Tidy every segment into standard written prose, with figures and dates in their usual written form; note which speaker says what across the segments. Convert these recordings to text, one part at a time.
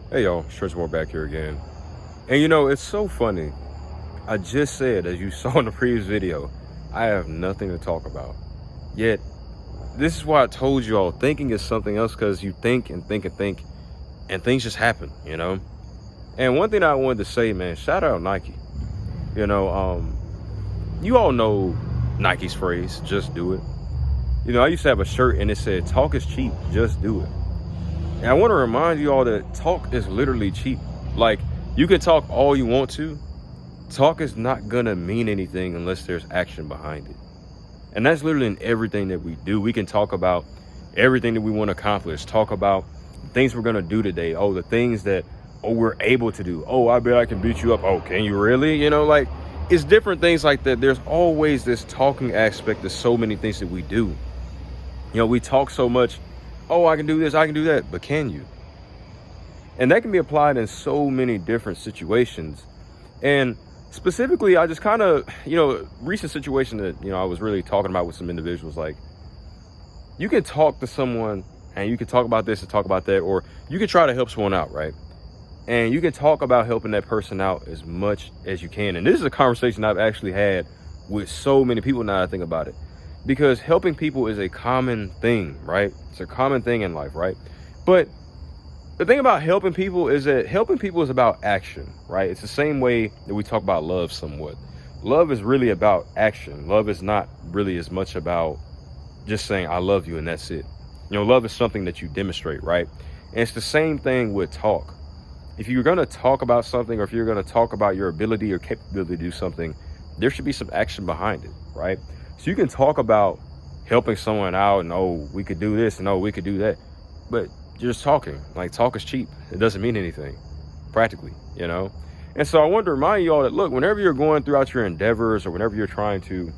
Speaker 1: Hey y'all, Stretchmore back here again. And you know, it's so funny. I just said, as you saw in the previous video, I have nothing to talk about. Yet, this is why I told you all, thinking is something else, because you think and think and think, and things just happen, you know? And one thing I wanted to say, man, shout out Nike. You know, you all know Nike's phrase, just do it. You know, I used to have a shirt and it said, talk is cheap, just do it. And I want to remind you all that talk is literally cheap. Like, you can talk all you want to. Talk is not gonna mean anything unless there's action behind it. And that's literally in everything that we do. We can talk about everything that we want to accomplish. Talk about things we're gonna do today. Oh, the things that, we're able to do. Oh, I bet I can beat you up. Oh, can you really? You know, like, it's different things like that. There's always this talking aspect to so many things that we do. You know, we talk so much. Oh, I can do this, I can do that, but can you? And that can be applied in so many different situations. And specifically, I just kind of, recent situation that, I was really talking about with some individuals, like, you can talk to someone and you can talk about this and talk about that, or you can try to help someone out, right? And you can talk about helping that person out as much as you can. And this is a conversation I've actually had with so many people now that I think about it. Because helping people is a common thing, right? It's a common thing in life, right? But the thing about helping people is that helping people is about action, right? It's the same way that we talk about love somewhat. Love is really about action. Love is not really as much about just saying, I love you, and that's it. Love is something that you demonstrate, right? And it's the same thing with talk. If you're going to talk about something, or if you're going to talk about your ability or capability to do something, there should be some action behind it, right? So you can talk about helping someone out and, oh, we could do this and, oh, we could do that. But you're just talking. Like, talk is cheap. It doesn't mean anything, practically, And so I wanted to remind you all that, look, whenever you're going throughout your endeavors, or whenever you're trying to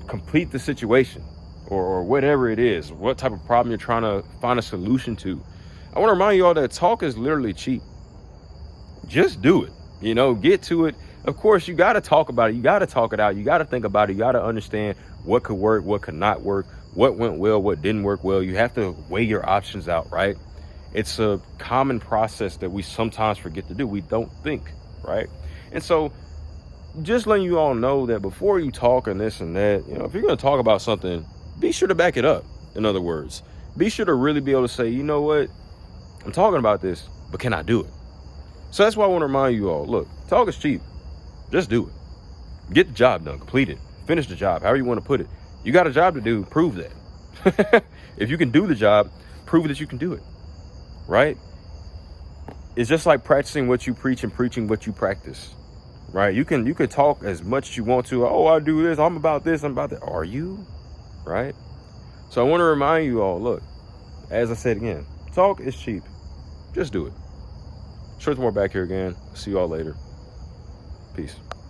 Speaker 1: complete the situation, or whatever it is, what type of problem you're trying to find a solution to, I want to remind you all that talk is literally cheap. Just do it, get to it. Of course, you got to talk about it. You got to talk it out. You got to think about it. You got to understand what could work, what could not work, what went well, what didn't work well. You have to weigh your options out, right? It's a common process that we sometimes forget to do. We don't think, right? And so just letting you all know that before you talk and this and that, if you're going to talk about something, be sure to back it up. In other words, be sure to really be able to say, you know what, I'm talking about this, but can I do it? So that's why I want to remind you all, look, talk is cheap. Just do it. Get the job done. Complete it. Finish the job. However you want to put it. You got a job to do. Prove that. If you can do the job, prove that you can do it. Right? It's just like practicing what you preach and preaching what you practice. Right? You can talk as much as you want to. Oh, I do this. I'm about this. I'm about that. Are you? Right? So I want to remind you all, look, as I said again, talk is cheap. Just do it. Stretchmore back here again. See you all later. Peace.